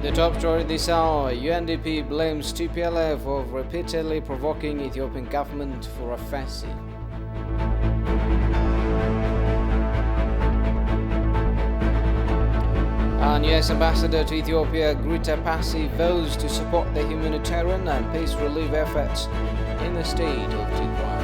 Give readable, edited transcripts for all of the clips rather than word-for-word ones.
The top story this hour, UNDP blames TPLF for repeatedly provoking Ethiopian government for offensive. And US Ambassador to Ethiopia, Grita Passi, vows to support the humanitarian and peace relief efforts in the state of Tigray.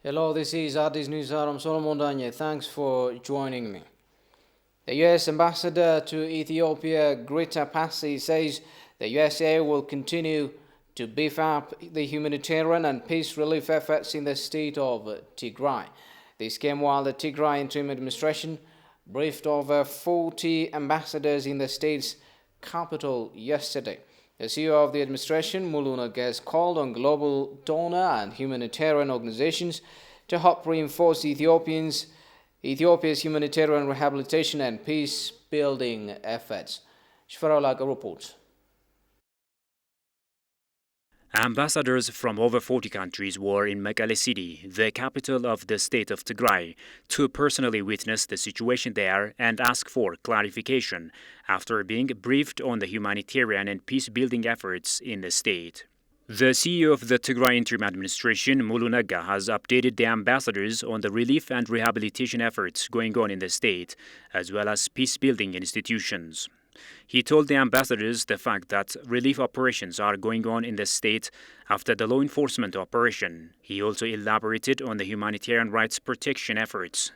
Hello, this is Addis News. I'm Solomon Danye. Thanks for joining me. The U.S. Ambassador to Ethiopia, Grita Passi, says the USA will continue to beef up the humanitarian and peace relief efforts in the state of Tigray. This came while the Tigray interim administration briefed over 40 ambassadors in the state's capital yesterday. The CEO of the administration, Mulu Nagges, called on global donor and humanitarian organizations to help reinforce Ethiopia's humanitarian rehabilitation and peace-building efforts. Shfarao Laga reports. Ambassadors from over 40 countries were in Mekelle City, the capital of the state of Tigray, to personally witness the situation there and ask for clarification after being briefed on the humanitarian and peace-building efforts in the state. The CEO of the Tigray interim administration, Mulu Nagga, has updated the ambassadors on the relief and rehabilitation efforts going on in the state, as well as peace-building institutions. He told the ambassadors the fact that relief operations are going on in the state after the law enforcement operation. He also elaborated on the humanitarian rights protection efforts.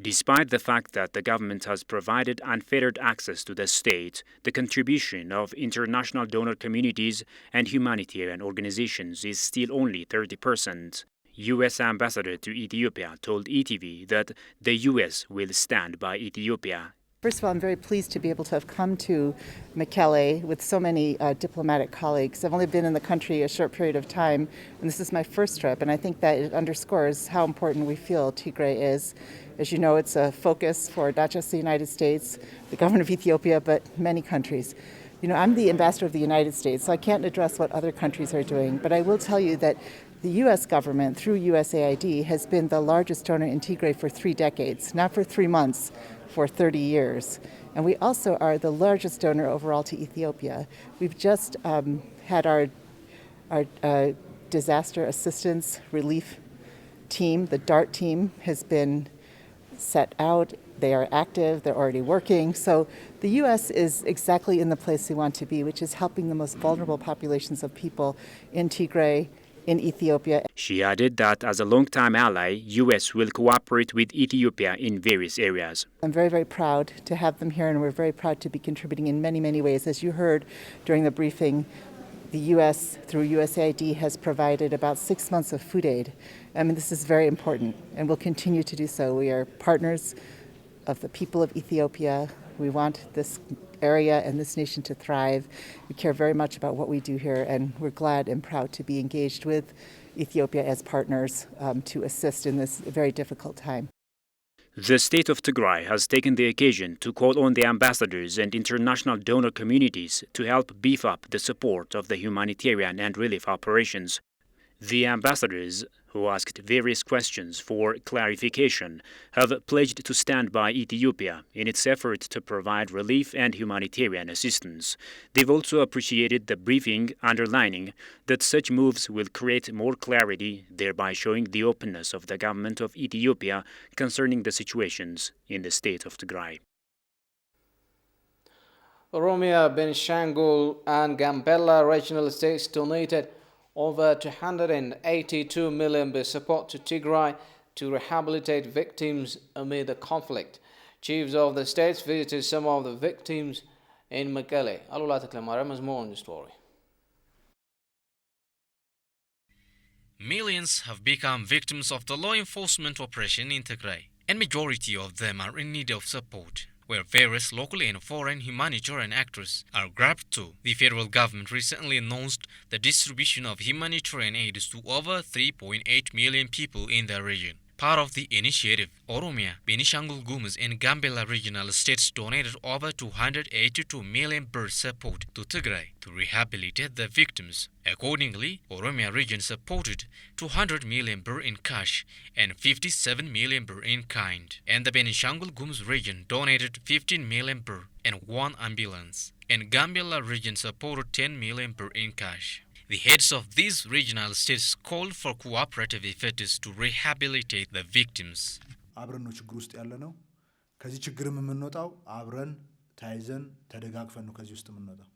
Despite the fact that the government has provided unfettered access to the state, the contribution of international donor communities and humanitarian organizations is still only 30%. U.S. Ambassador to Ethiopia told ETV that the U.S. will stand by Ethiopia. First of all, I'm very pleased to be able to have come to Mekelle with so many diplomatic colleagues. I've only been in the country a short period of time, and this is my first trip, and I think that it underscores how important we feel Tigray is. As you know, it's a focus for not just the United States, the government of Ethiopia, but many countries. You know, I'm the ambassador of the United States, so I can't address what other countries are doing, but I will tell you that the U.S. government, through USAID, has been the largest donor in Tigray for 3 decades, not for 3 months, for 30 years. And we also are the largest donor overall to Ethiopia. We've just had our disaster assistance relief team, the DART team, has been set out. They are active, they're already working. So the U.S. is exactly in the place we want to be, which is helping the most vulnerable populations of people in Tigray, in Ethiopia. She added that as a long-time ally, U.S. will cooperate with Ethiopia in various areas. I'm very, very proud to have them here, and we're very proud to be contributing in many, many ways. As you heard during the briefing, the U.S., through USAID, has provided about 6 months of food aid. I mean, this is very important, and we'll continue to do so. We are partners of the people of Ethiopia. We want this area and this nation to thrive. We care very much about what we do here, and we're glad and proud to be engaged with Ethiopia as partners to assist in this very difficult time. The state of Tigray has taken the occasion to call on the ambassadors and international donor communities to help beef up the support of the humanitarian and relief operations. The ambassadors, who asked various questions for clarification, have pledged to stand by Ethiopia in its effort to provide relief and humanitarian assistance. They've also appreciated the briefing, underlining that such moves will create more clarity, thereby showing the openness of the government of Ethiopia concerning the situations in the state of Tigray. Oromia, Benishangul, and Gambella regional states donated over 282 million support to Tigray to rehabilitate victims amid the conflict. Chiefs of the states visited some of the victims in Mekelle. Alula Teklemaram has more on the story. Millions have become victims of the law enforcement operation in Tigray, and majority of them are in need of support, where various local and foreign humanitarian actors are grabbed to. The federal government recently announced the distribution of humanitarian aid to over 3.8 million people in the region. part of the initiative, Oromia, Benishangul Gumuz and Gambela regional states donated over 282 million birr support to Tigray to rehabilitate the victims. Accordingly, Oromia region supported 200 million birr in cash and 57 million birr in kind, and the Benishangul Gumuz region donated 15 million birr and 1 ambulance, and Gambela region supported 10 million birr in cash. The heads of these regional states called for cooperative efforts to rehabilitate the victims. አብረን ነው ችግር ውስጥ ያለ ነው ከዚህ ችግርም የምንወጣው አብረን ታይዘን ተደጋግፈን ነው ከዚህ ውስጥ የምንወጣው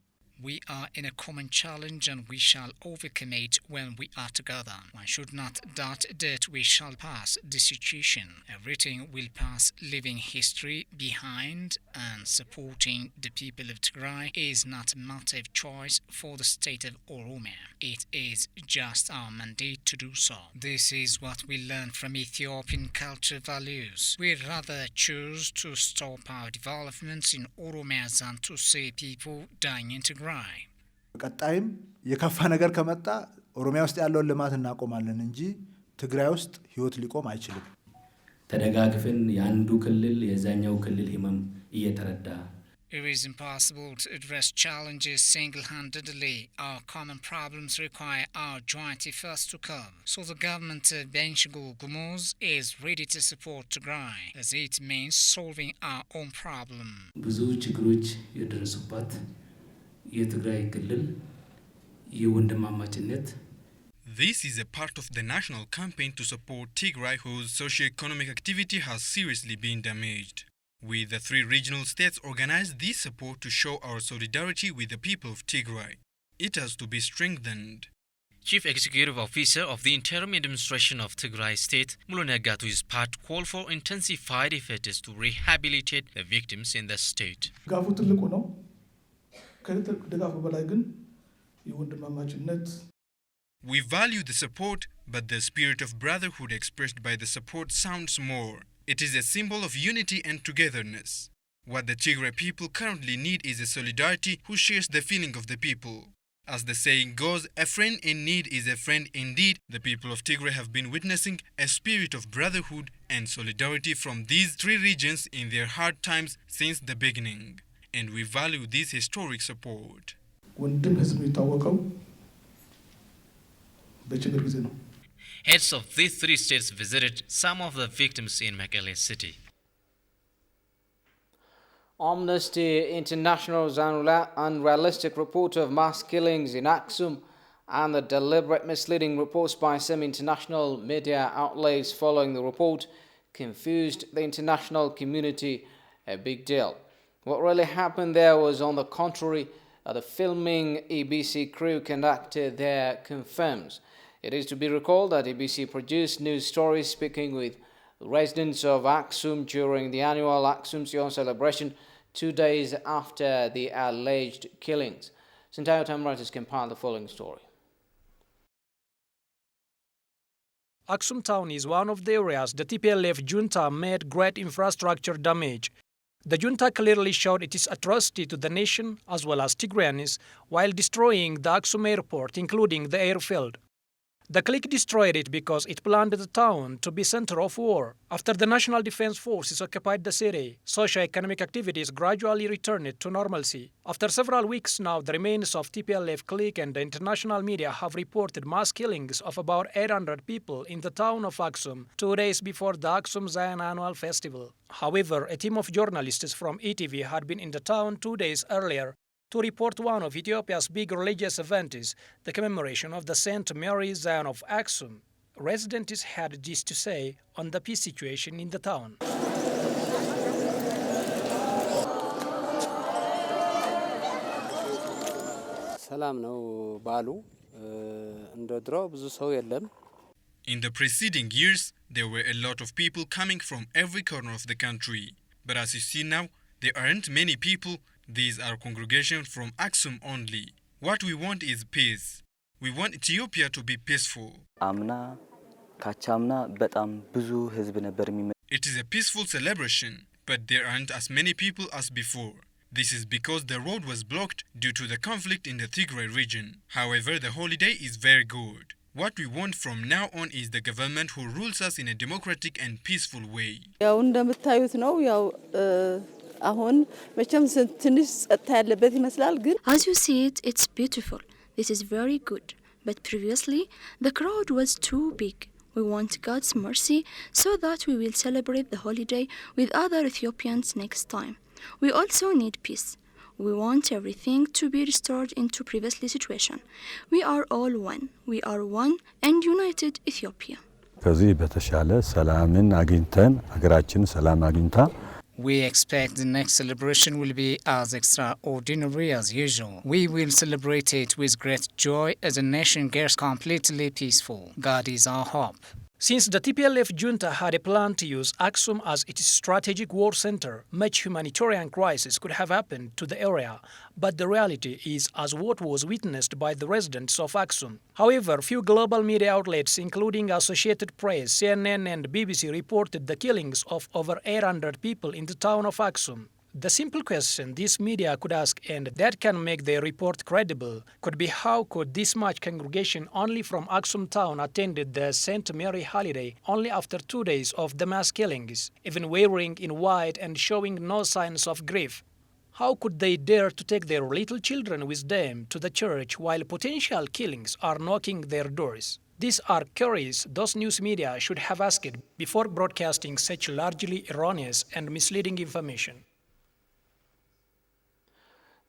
We are in a common challenge and we shall overcome it when we are together. One should not doubt that we shall pass this situation. Everything will pass, leaving history behind, and supporting the people of Tigray is not a matter of choice for the state of Oromia. It is just our mandate to do so. This is what we learn from Ethiopian culture values. We'd rather choose to stop our developments in Oromia than to see people dying in Tigray. ቀጣይም የከፋ ነገር ከመጣ ኦሮሚያ ውስጥ ያለውን ልማት እናቆማለን እንጂ ትግራይ ውስጥ ህይወት ሊቆም አይችልም ተደጋግፈን ያንዱ ክልል የዛኛው ክልል ህመም እየተረዳ It is impossible to address challenges single-handedly. Our common problems require our joint efforts to curb. So the government of Benishangul Gumuz is ready to support Tigray, as it means solving our own problem. ብዙ ችግሮች የደረሱባት የትግራይ ክልል የወንድማማችነት This is a part of the national campaign to support Tigray, whose socio-economic activity has seriously been damaged. We, the 3 regional states, organized this support to show our solidarity with the people of Tigray. It has to be strengthened. Chief Executive Officer of the Interim Administration of Tigray State, Mulunega, to his part, called for intensified efforts to rehabilitate the victims in the state. We value the support, but the spirit of brotherhood expressed by the support sounds more. It is a symbol of unity and togetherness. What the Tigray people currently need is a solidarity who shares the feeling of the people. As the saying goes, a friend in need is a friend indeed. The people of Tigray have been witnessing a spirit of brotherhood and solidarity from these 3 regions in their hard times since the beginning. And we value this historic support. Heads of these 3 states visited some of the victims in Mekelle city. Amnesty International's unrealistic report of mass killings in Aksum and the deliberate misleading reports by some international media outlets following the report confused the international community a big deal. What really happened there was, on the contrary, the filming EBC crew conducted there confirms. It is to be recalled that EBC produced news stories speaking with residents of Aksum during the annual Aksum Sion celebration 2 days after the alleged killings. Sintayo Tamrat has compiled the following story. Aksum town is one of the areas the TPLF junta made great infrastructure damage. The junta clearly showed its atrocity to the nation as well as Tigrayans while destroying the Aksum airport, including the airfield. The clique destroyed it because it planned the town to be center of war. After the National Defense Forces occupied the city, socio-economic activities gradually returned to normalcy. After several weeks now, the remains of TPLF clique and the international media have reported mass killings of about 800 people in the town of Aksum 2 days before the Aksum Zion annual festival. However, a team of journalists from ETV had been in the town 2 days earlier to report one of Ethiopia's big religious events, the commemoration of the St. Mary Zion of Aksum. Residents had this to say on the peace situation in the town. ሰላም ነው ባሉ እንደ ድሮ ብዙ ሰው የለም In the preceding years, there were a lot of people coming from every corner of the country. But as you see now, there aren't many people. These are congregations from Aksum only. What we want is peace. We want Ethiopia to be peaceful. አምና ካቻምና በጣም ብዙ ህዝብ ነበር It is a peaceful celebration, but there aren't as many people as before. This is because the road was blocked due to the conflict in the Tigray region. However, the holiday is very good. What we want from now on is the government who rules us in a democratic and peaceful way. ያው እንደምታዩት ነው ያው አሁን መቼም ትንሽ ጸጥታ ያለበት ይመስላል ግን As you see it, it's beautiful. This is very good. But previously, the crowd was too big. We want God's mercy so that we will celebrate the holiday with other Ethiopians next time. We also need peace. We want everything to be restored into previously situation. We are all one. We are one and united Ethiopia. ከዚህ በተሻለ ሰላምን አግኝተን ሀገራችን ሰላም አግኝታ We expect the next celebration will be as extraordinary as usual. We will celebrate it with great joy as the nation gets completely peaceful. God is our hope. Since the TPLF junta had a plan to use Aksum as its strategic war center, much humanitarian crisis could have happened to the area, but the reality is as what was witnessed by the residents of Aksum. However, few global media outlets, including Associated Press, CNN and BBC, reported the killings of over 800 people in the town of Aksum. The simple question this media could ask, and that can make their report credible, could be how could this much congregation only from Aksum town attended the St. Mary holiday only after 2 days of the mass killings, even wearing in white and showing no signs of grief? How could they dare to take their little children with them to the church while potential killings are knocking their doors? These are queries those news media should have asked before broadcasting such largely erroneous and misleading information.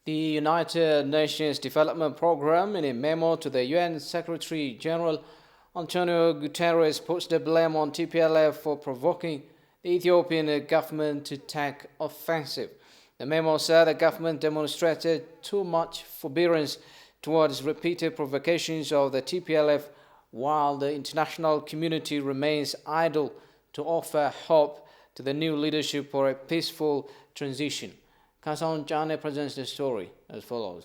The United Nations Development Programme, in a memo to the UN Secretary General Antonio Guterres, puts the blame on TPLF for provoking the Ethiopian government to take offensive. The memo said the government demonstrated too much forbearance towards repeated provocations of the TPLF, while the international community remains idle to offer hope to the new leadership for a peaceful transition. Kasan Jane presents the story as follows.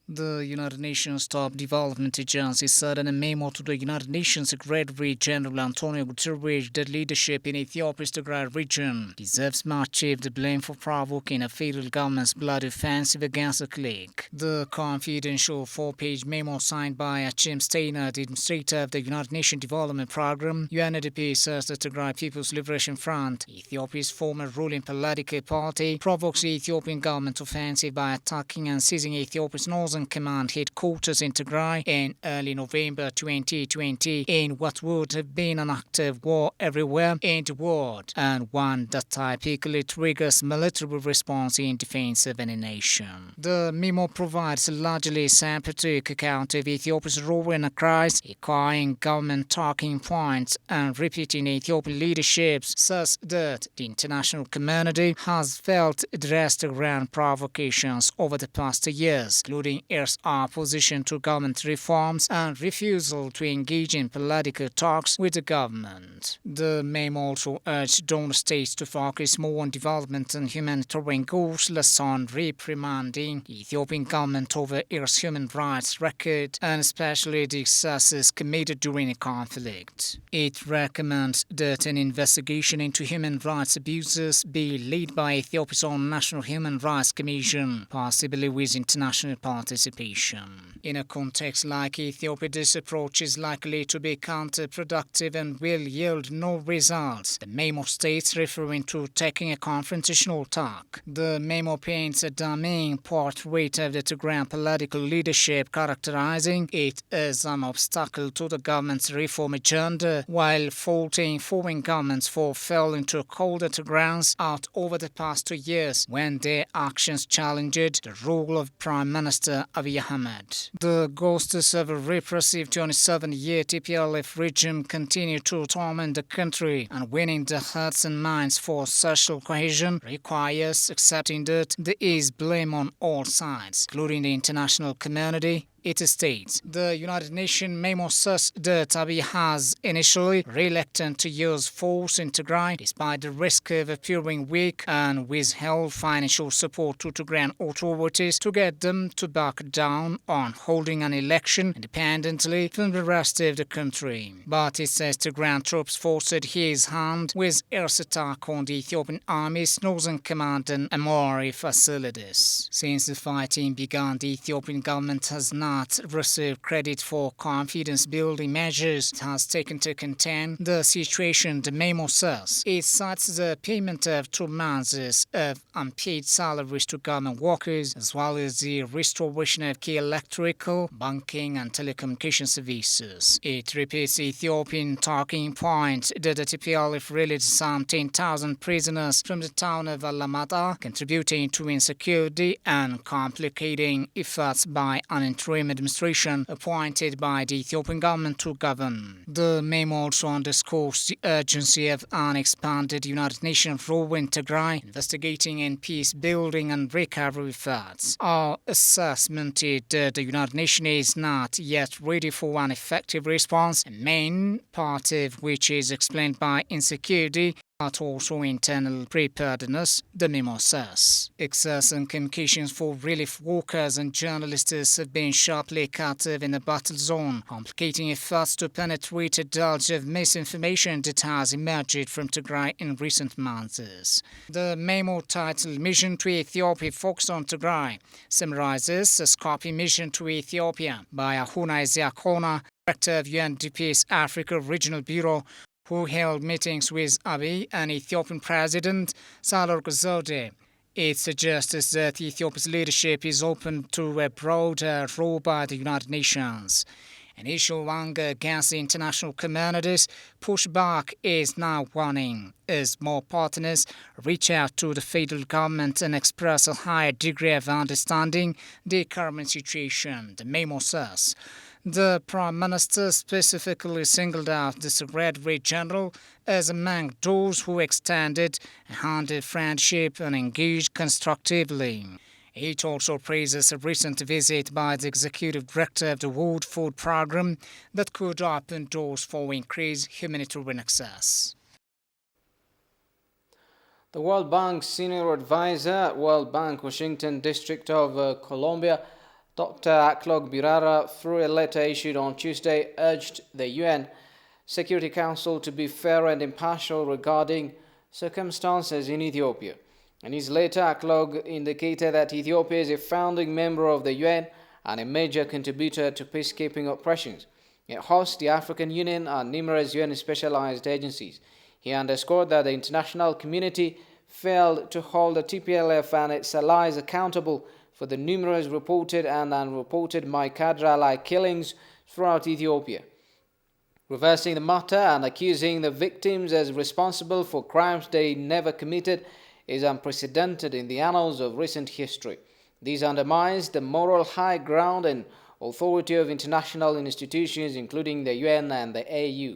The United Nations Top Development Agency said in a memo to the United Nations Secretary General Antonio Guterres that leadership in Ethiopia's Tigray region deserves much of the blame for provoking a federal government's bloody offensive against the clique. The confidential 4-page memo signed by Achim Steiner, the administrator of the United Nations Development Programme, UNDP, says the Tigray People's Liberation Front, Ethiopia's former ruling political party, provokes the Ethiopian government offensive by attacking and seizing Ethiopia's northern Command headquarters in Tigray in early November 2020 in what would have been an active war everywhere in the world, and one that typically triggers military response in defense of any nation. The memo provides a largely sympathetic account of Ethiopia's ruling cries, echoing government talking points and repeating Ethiopian leadership's such that the international community has felt addressed around provocations over the past years, including its opposition to government reforms and refusal to engage in political talks with the government. The memo also urged donor states to focus more on development and humanitarian goals, less on reprimanding the Ethiopian government over its human rights record and especially the excesses committed during the conflict. It recommends that an investigation into human rights abuses be led by Ethiopia's own National Human Rights Commission, possibly with international participation. In a context like Ethiopia, this approach is likely to be counterproductive and will yield no results, the memo states, referring to taking a confrontational tack. The memo paints a damning portrait of the Tigrayan political leadership, characterizing it as an obstacle to the government's reform agenda, while faulting foreign governments for failing to call the Tigrayans out over the past 2 years when their actions challenged the rule of Prime Minister Abiy Ahmed. The ghosts of a repressive 27-year TPLF regime continue to torment the country, and winning the hearts and minds for social cohesion requires accepting that there is blame on all sides, including the international community, It states, the United Nations memo says that Abiy has initially reluctant to use force in Tigray despite the risk of appearing weak and withheld financial support to Tigrayan authorities to get them to back down on holding an election independently from the rest of the country. But it says Tigrayan troops forced his hand with air attack on the Ethiopian Army's northern command and Amori facilities. Since the fighting began, the Ethiopian government has not received credit for confidence-building measures it has taken to contain the situation, the memo says. It cites the payment of 2 months of unpaid salaries to government workers, as well as the restoration of key electrical, banking and telecommunication services. It repeats the Ethiopian talking point that the TPLF released some 10,000 prisoners from the town of Alamata, contributing to insecurity and complicating efforts by an interim administration appointed by the Ethiopian government to govern. The memo also underscores the urgency of an expanded United Nations role in Tigray, investigating in peace building and recovery efforts. Our assessment is that the United Nations is not yet ready for an effective response, a main part of which is explained by insecurity, but also internal preparedness, the memo says. Access and communications for relief workers and journalists have been sharply cut off in the battle zone, complicating efforts to penetrate a deluge of misinformation that has emerged from Tigray in recent months. The memo titled Mission to Ethiopia focused on Tigray summarizes the Skopje mission to Ethiopia by Ahuna Eziakona, director of UNDP's Africa Regional Bureau, who held meetings with Abiy and Ethiopian President Sahle-Work Zewde. It suggests that Ethiopia's leadership is open to a broader role by the United Nations. Initial anger against the international community's pushback is now waning, as more partners reach out to the federal government and express a higher degree of understanding the current situation, the memo says. The Prime Minister specifically singled out the Secretary General as among those who extended a hand of friendship and engaged constructively. It also praises a recent visit by the Executive Director of the World Food Programme that could open doors for increased humanitarian access. The World Bank's senior advisor at World Bank Washington District of Colombia, Dr. Aklog Birara, through a letter issued on Tuesday, urged the UN Security Council to be fair and impartial regarding circumstances in Ethiopia. In his letter, Aklog indicated that Ethiopia is a founding member of the UN and a major contributor to peacekeeping operations. It hosts the African Union and numerous UN specialized agencies. He underscored that the international community failed to hold the TPLF and its allies accountable for the numerous reported and unreported Maikadra-like killings throughout Ethiopia, reversing the matter and accusing the victims as responsible for crimes they never committed is unprecedented in the annals of recent history. This undermines the moral high ground and authority of international institutions, including the UN and the AU.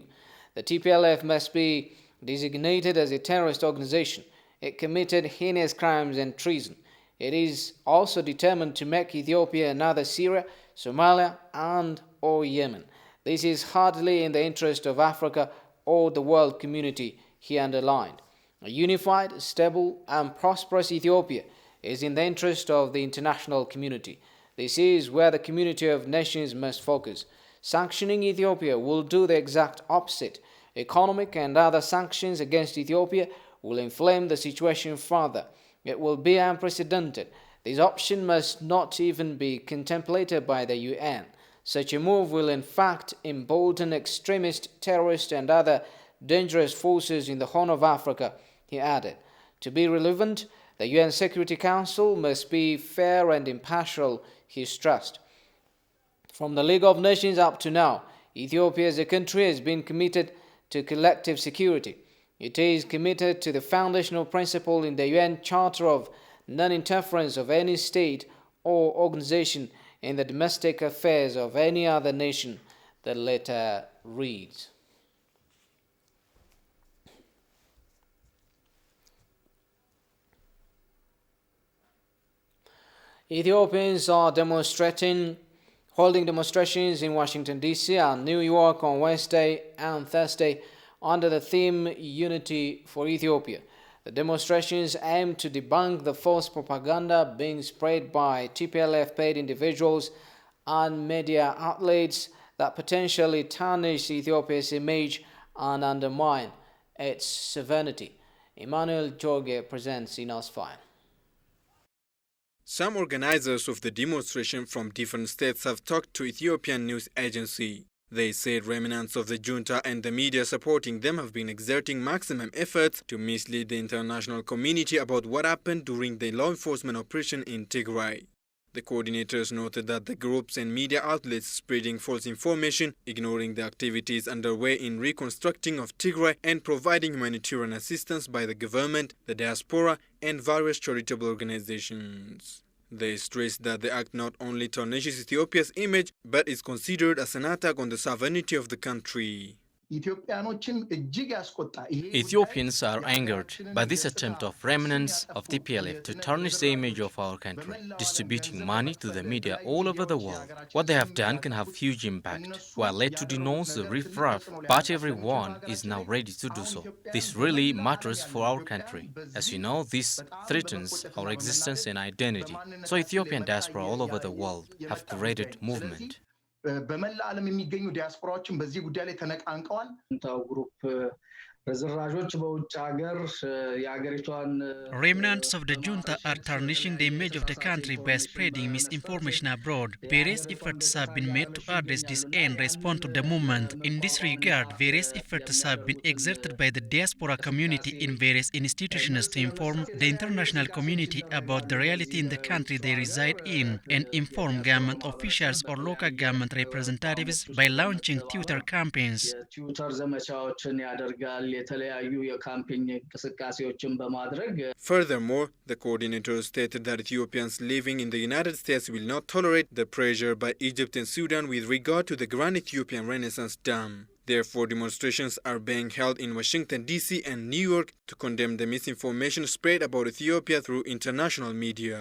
The TPLF must be designated as a terrorist organization. It committed heinous crimes and treason. It is also determined to make Ethiopia another Syria, Somalia, and or Yemen. This is hardly in the interest of Africa or the world community, he underlined. A unified, stable, and prosperous Ethiopia is in the interest of the international community. This is where the community of nations must focus. Sanctioning Ethiopia will do the exact opposite. Economic and other sanctions against Ethiopia will inflame the situation further. It will be unprecedented. This option must not even be contemplated by the UN. Such a move will in fact embolden extremist, terrorist and other dangerous forces in the Horn of Africa, he added. To be relevant, the UN Security Council must be fair and impartial, he stressed. From the League of Nations up to now, Ethiopia as a country has been committed to collective security. It is committed to the foundational principle in the UN Charter of non-interference of any state or organization in the domestic affairs of any other nation, the letter reads. Ethiopians are demonstrating holding demonstrations in Washington, D.C. and New York on Wednesday and Thursday under the theme Unity for Ethiopia. The demonstrations aim to debunk the false propaganda being spread by TPLF-paid individuals and media outlets that potentially tarnish Ethiopia's image and undermine its sovereignty. Emmanuel Jorge presents in our file. Some organizers of the demonstration from different states have talked to Ethiopian news agency. They said remnants of the junta and the media supporting them have been exerting maximum efforts to mislead the international community about what happened during the law enforcement operation in Tigray. The coordinators noted that the groups and media outlets spreading false information, ignoring the activities underway in reconstructing of Tigray and providing humanitarian assistance by the government, the diaspora, and various charitable organizations. They stressed that the act not only tarnishes Ethiopia's image, but is considered as an attack on the sovereignty of the country. Ethiopians are angered by this attempt of remnants of TPLF to tarnish the image of our country, distributing money to the media all over the world. What they have done can have huge impact. We are led to denounce the riffraff, but everyone is now ready to do so. This really matters for our country. As you know, this threatens our existence and identity. So Ethiopian diaspora all over the world have created movement. በመላ ዓለም የሚገኙ ዲያስፖራዎችን በዚህ ጉዳይ ላይ ተነቃንቀዋል። ግሩፕ ረዝራዦች በውጭ ሀገር የሀገሪቷን remnants of the junta are tarnishing the image of the country by spreading misinformation abroad. Various efforts have been made to address this and respond to the movement. In this regard, various efforts have been exerted by the diaspora community in various institutions to inform the international community about the reality in the country they reside in and inform government officials or local government representatives by launching Twitter campaigns. ትዊተር ዘመቻዎችን ያደርጋል የተለያዩ የካምፔኝ እንቅስቃሴዎችን በማድረግ Furthermore, the coordinator stated that Ethiopians living in the United States will not tolerate the pressure by Egypt and Sudan with regard to the Grand Ethiopian Renaissance Dam. Therefore, demonstrations are being held in Washington, D.C. and New York to condemn the misinformation spread about Ethiopia through international media.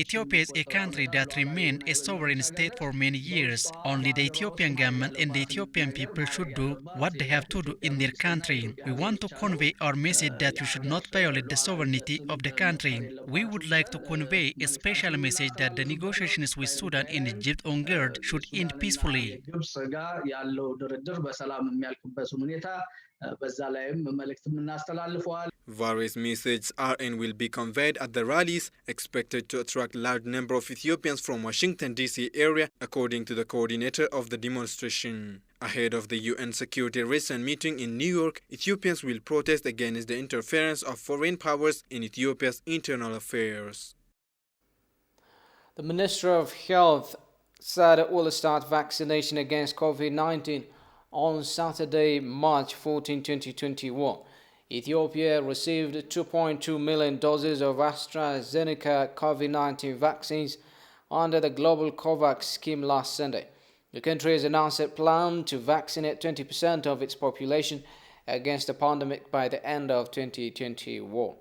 Ethiopia is a country that remained a sovereign state for many years. Only the Ethiopian government and the Ethiopian people should do what they have to do in their country. We want to convey our message that we should not violate the sovereignty of the country. We would like to convey a special message that the negotiations with Sudan and Egypt on GERD should end peacefully. Various messages are and will be conveyed at the rallies, expected to attract large number of Ethiopians from Washington, D.C. area, according to the coordinator of the demonstration. Ahead of the UN Security recent meeting in New York, Ethiopians will protest against the interference of foreign powers in Ethiopia's internal affairs. The Minister of Health said it will start vaccination against COVID-19 on Saturday, March 14, 2021. Ethiopia received 2.2 million doses of AstraZeneca COVID-19 vaccines under the Global COVAX scheme last Sunday. The country has announced a plan to vaccinate 20% of its population against the pandemic by the end of 2021.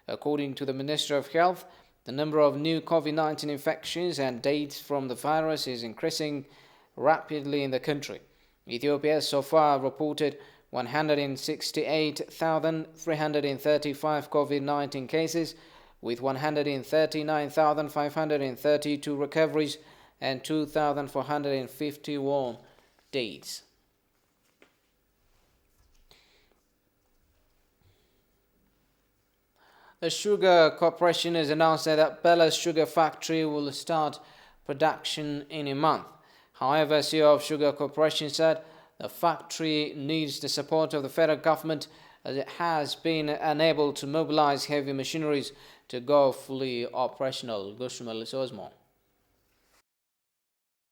According to the Minister of Health, the number of new COVID-19 infections and deaths from the virus is increasing rapidly in the country. Ethiopia so far reported 168,335 COVID-19 cases, with 139,532 recoveries and 2,451 deaths. The Sugar Corporation has announced that Bella's Sugar Factory will start production in a month. However, CEO of Sugar Corporation said the factory needs the support of the federal government as it has been unable to mobilize heavy machineries to go fully operational. Goshumal Osmo.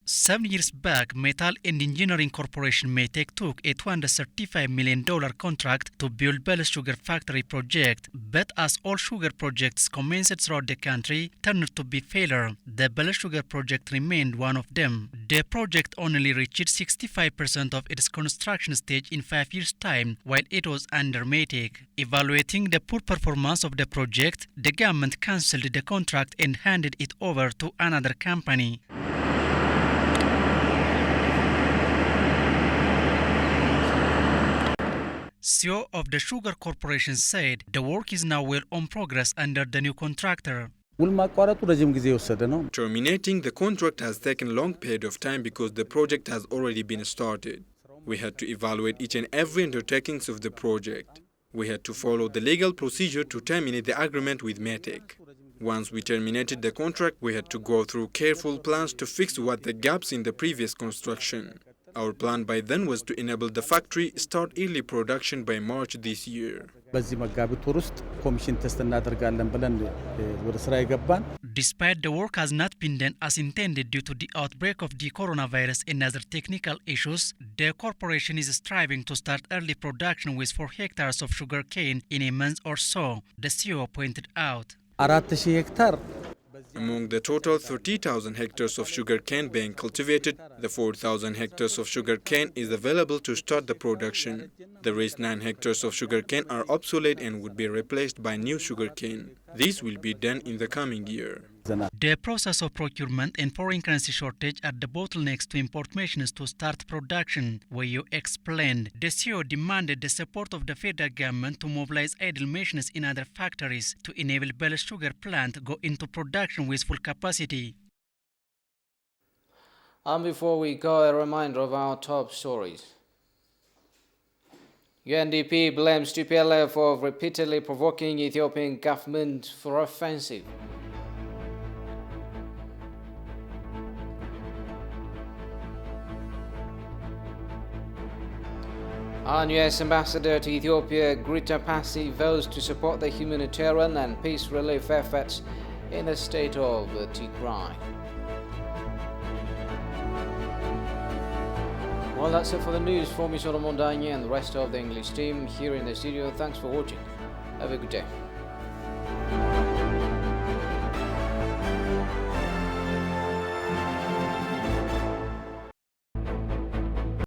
7 years back, Metal and Engineering Corporation Metec took a $235 million contract to build Bell Sugar Factory project, but as all sugar projects commenced throughout the country turned to be failure, the Bell Sugar project remained one of them. The project only reached 65% of its construction stage in 5 years' time while it was under Metec. Evaluating the poor performance of the project, the government cancelled the contract and handed it over to another company. CEO of the Sugar Corporation said the work is now well on progress under the new contractor. Terminating the contract has taken a long period of time because the project has already been started. We had to evaluate each and every undertakings of the project. We had to follow the legal procedure to terminate the agreement with Metec. Once we terminated the contract, we had to go through careful plans to fix what the gaps in the previous construction. Our plan by then was to enable the factory start early production by March this year. Despite the work has not been done as intended due to the outbreak of the coronavirus and other technical issues, the corporation is striving to start early production with 4 hectares of sugar cane in a month or so, the CEO pointed out. Among the total 30,000 hectares of sugarcane being cultivated, the 4,000 hectares of sugarcane is available to start the production. The rest 9 hectares of sugarcane are obsolete and would be replaced by new sugarcane. This will be done in the coming year. The process of procurement and foreign currency shortage are the bottlenecks to import machines to start production. Wayo explained, the CEO demanded the support of the federal government to mobilize idle machines in other factories to enable Bell Sugar plant go into production with full capacity. And before we go, a reminder of our top stories. UNDP blames TPLF for repeatedly provoking Ethiopian government for offensive. Our US ambassador to Ethiopia, Greta Passy, vows to support the humanitarian and peace relief efforts in the state of Tigray. Well, that's it for the news. For me, Solomon Danye, and the rest of the English team here in the studio. Thanks for watching. Have a good day.